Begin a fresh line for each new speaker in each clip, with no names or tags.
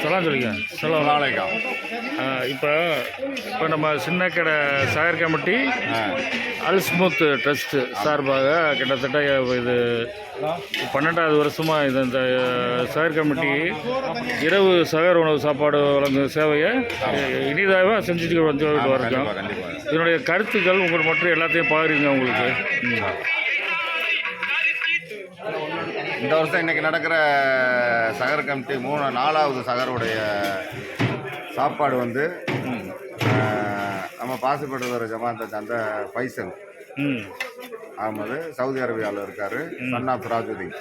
சொல்லாம் சொல்லிங்க
அஸ்ஸலாமு அலைக்கும்.
இப்போ இப்போ நம்ம சின்ன கடை சாகர் கமிட்டி அல்ஸ்மூத் ட்ரஸ்ட்டு சார்பாக கிட்டத்தட்ட இது 12வது வருஷமாக இந்த சாகர் கமிட்டி இரவு சகர் உணவு சாப்பாடு வழங்கும் சேவையை இனிதாக செஞ்சுட்டு வந்துட்டு வரோம். இதனுடைய கருத்துக்கள் உங்களுக்கு மற்றும் எல்லாத்தையும் பாருங்க உங்களுக்கு.
இந்த வருஷம் இன்றைக்கி நடக்கிற சகர் கமிட்டி 4வது சகருடைய சாப்பாடு வந்து நம்ம பாசிப்பட்டு ஜமாத்தை சேர்ந்த பைசல் அகமது சவுதி அரேபியாவில் இருக்கார். சன் ஆஃப் ராஜுதீன்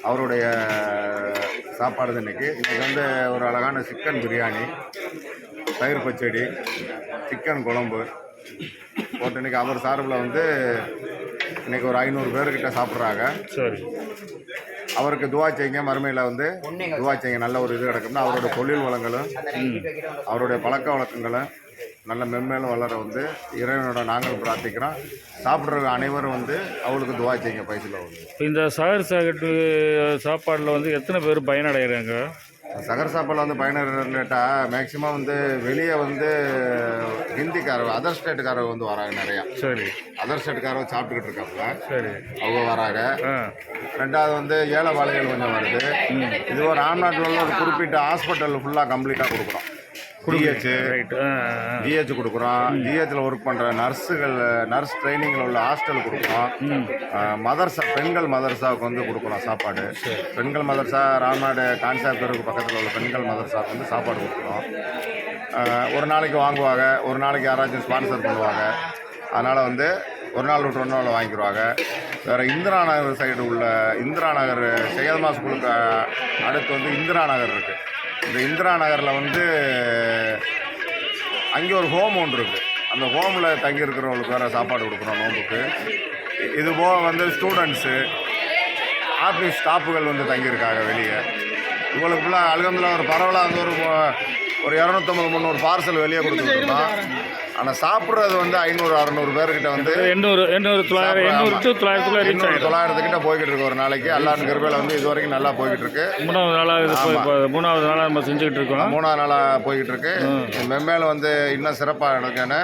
அவருடைய சாப்பாடு இன்றைக்கி வந்து ஒரு அழகான சிக்கன் பிரியாணி, தயிர் பச்சடி, சிக்கன் குழம்பு போட்டு இன்றைக்கி அவர் சார்பில் வந்து இன்றைக்கி ஒரு 500 பேர்கிட்ட சாப்பிட்றாங்க.
சரி,
அவருக்கு துவா செய்யுங்க, மறுமையில் வந்து துவா செய்யுங்க, நல்ல ஒரு இது கிடக்கும்னா அவரோட தொழில் வளங்களும் அவருடைய பழக்க வழக்கங்களும் நல்ல மென்மேலும் வளர வந்து இறைவனோட நாங்கள் பிரார்த்திக்கிறோம். சாப்பிட்ற அனைவரும் வந்து அவளுக்கு துவா செய்யுங்க. பைசில் வந்து
இந்த சகர் சாகட்டு சாப்பாடில் வந்து எத்தனை பேர் பயனடைகிறாங்க?
சகர் சாப்பாடில் வந்து பயனடைட்டா மேக்சிமம் வந்து வெளியே வந்து ஹிந்திக்காரர் அதர் ஸ்டேட்டுக்காரர் வந்து வராங்க நிறையா.
சரி,
அதர் ஸ்டேட்டுக்காரர் சாப்பிட்டுக்கிட்டு இருக்காங்க.
சரி,
அவங்க வராங்க. ரெண்டாவது வந்து ஏழை வாழைகள் கொஞ்சம் வருது. இது ஒரு ராம்நாட்டில் உள்ள ஒரு குறிப்பிட்ட ஹாஸ்பிட்டல் ஃபுல்லாக கம்ப்ளீட்டாக கொடுக்குறோம். ஜிஹெச் கொடுக்குறோம். ஜிஹெச்சில் ஒர்க் பண்ணுற நர்ஸ் ட்ரைனிங்கில் உள்ள ஹாஸ்டல் கொடுக்குறோம். மதர்சா பெண்கள் மதர்சாவுக்கு வந்து கொடுக்குறோம் சாப்பாடு. பெண்கள் மதர்சா ராம்நாடு கான்சாப்டருக்கு பக்கத்தில் உள்ள பெண்கள் மதர்சாவுக்கு வந்து சாப்பாடு கொடுக்குறோம். ஒரு நாளைக்கு வாங்குவாங்க, ஒரு நாளைக்கு யாராச்சும் ஸ்பான்சர் பண்ணுவாங்க. அதனால் வந்து ஒரு நாள் விட்டு ஒரு நாள் வாங்கிடுவாங்க. வேறு இந்திரா நகர் சைடு உள்ள இந்திரா நகர் செய்யல்மா ஸ்கூலுக்கு அடுத்து வந்து இந்திரா நகர் இருக்குது. இந்த இந்திரா நகரில் வந்து அங்கே ஒரு ஹோம் ஒன்று இருக்குது. அந்த ஹோமில் தங்கியிருக்கிறவங்களுக்கு வேறு சாப்பாடு கொடுக்குறோம் நோம்புக்கு. இது போக வந்து ஸ்டூடெண்ட்ஸு, ஆஃபீஸ் ஸ்டாஃபுகள் வந்து தங்கியிருக்காங்க வெளியே. இவங்களுக்கு ஃபுல்லாக அல்ஹம்துலில்லாஹ் ஒரு பரவலாக வந்து ஒரு 250-300 பார்சல் வெளியே கொடுத்துருக்கோம். ஆனால் சாப்பிட்றது வந்து 500-600 பேர்கிட்ட வந்து 900-900 கிட்ட போய்கிட்டு இருக்கு ஒரு நாளைக்கு. அல்லாஹ் கிருபையில வந்து இது வரைக்கும் நல்லா போய்கிட்டு இருக்கு.
3வது நாளாக நம்ம செஞ்சுக்கிட்டு இருக்கோம்.
3வது நாளாக போய்கிட்டு இருக்கு. மென்மேலும் வந்து இன்னும் சிறப்பாக நடக்கன்னு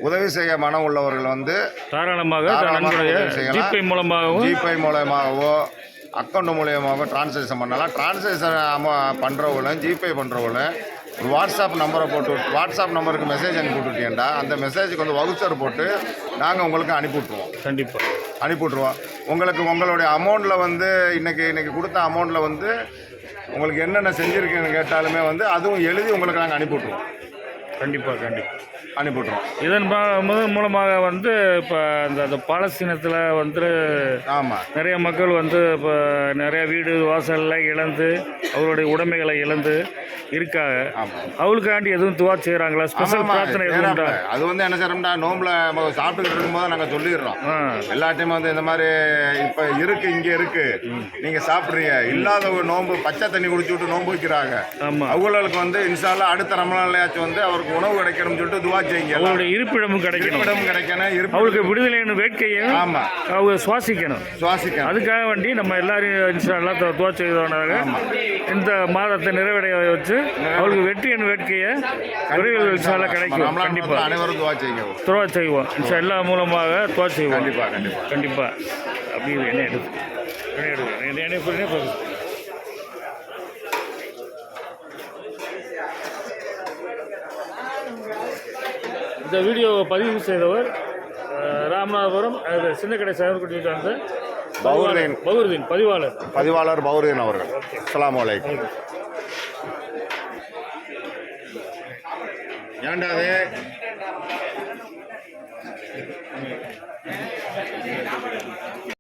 உதவி செய்ய மனம் உள்ளவர்கள் வந்து தாராளமாக ஜிபே மூலமாகவோ அக்கௌண்ட் மூலியமாக டிரான்சாக்ஷன் பண்ணலாம். டிரான்சாக்ஷன் பண்ணுறவங்களும் ஜிபே பண்ணுறவங்களும் வாட்ஸ்அப் நம்பருக்கு மெசேஜ் அனுப்பி விட்டுட்டீங்கடா, அந்த மெசேஜுக்கு வந்து வவுச்சர் போட்டு நாங்கள் உங்களுக்கு அனுப்பிவிட்ருவோம்.
கண்டிப்பாக
அனுப்பிவிட்ருவோம். உங்களுக்கு உங்களுடைய அமௌண்ட்டில் வந்து இன்றைக்கி கொடுத்த அமௌண்ட்டில் வந்து உங்களுக்கு என்னென்ன செஞ்சுருக்கீங்கன்னு கேட்டாலுமே வந்து அதுவும் எழுதி உங்களுக்கு நாங்கள் அனுப்பிவிட்ருவோம்.
கண்டிப்பாக
அனுப்பிவிட்ருவோம்.
இதன் மூலமாக வந்து இப்போ அந்த பாலஸ்தீனத்தில் வந்து
ஆமாம்
நிறைய மக்கள் வந்து இப்போ நிறைய வீடு வாசலில் இழந்து அவருடைய உடைமைகளை இழந்து இருக்காங்க. அவளுக்காண்டி எதுவும் துவா செய்கிறாங்களா? ஸ்பெஷல் பிரார்த்தனை எதுவும்?
அது வந்து என்ன செய்யறோம்னா நோம்பில் சாப்பிட்டுக்கிட்டு இருக்கும்போது நாங்கள் சொல்லிடுறோம் எல்லாத்தையுமே வந்து இந்த மாதிரி இப்போ இருக்குது, இங்கே இருக்குது, நீங்கள் சாப்பிட்றீங்க. இல்லாதவங்க நோம்பு பச்சை தண்ணி குடிச்சு விட்டு நோம்பு வைக்கிறாங்க. அவங்களுக்கு வந்து இன்ஷா அல்லாஹ் அடுத்த ரமலான்லயாச்சும் வந்து அவருக்கு உணவு கிடைக்கணும்னு சொல்லிட்டு துவா செய்யுங்க.
அவருடைய இருப்பிடமும் கிடைக்கணும். அவருக்கு விடுதலைன்னு வேட்கையும் அவங்க சுவாசிக்கணும். அதுக்காக வேண்டி நம்ம எல்லாரும் இன்ஷா அல்லாஹ் துவா செய்தவனாக இந்த மாதத்தை நிறைவடைய வச்சு அவங்களுக்கு வெற்றியின் வேட்கையை விரைவில் இன்ஷா அல்லாஹ் கிடைக்கும். கண்டிப்பாக
அனைவரும் துவா
செய்வோம். இன்ஷா அல்லாஹ் மூலமாக துவா செய்வோம். கண்டிப்பாக அப்படி என்ன இந்த வீடியோவை பதிவு செய்தவர் ராமநாதபுரம் சின்னக்கடை சாகர்குட்டி சார்ந்த பௌர்தீன்
பதிவாளர் பௌர்தீன் அவர்கள். அஸ்ஸலாமு அலைக்கும். ஏண்டா அது